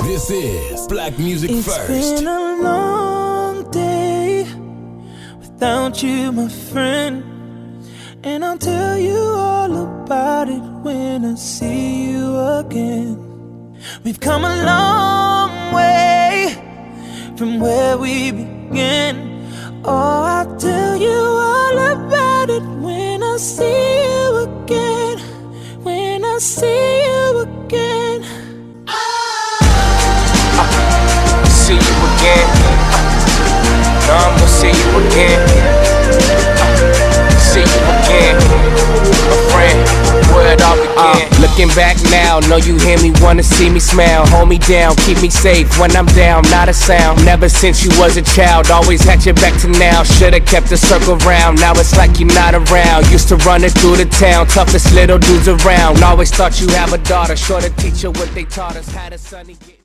This is Black Music First. It's been a long day without you, my friend, and I'll tell you all about it when I see you again. We've come a long way from where we began. Oh, I'll tell you all about it when I see you again. When I see you again. See you again. No, I'm gonna see you again. See you again, my friend. Where it all began. Looking back now, know you hear me, wanna see me smile. Hold me down, keep me safe when I'm down, not a sound. Never since you was a child, always had your back to now. Should've kept the circle round, now it's like you're not around. Used to run it through the town, toughest little dudes around. Always thought you have a daughter, sure to teach her what they taught us. Had a son,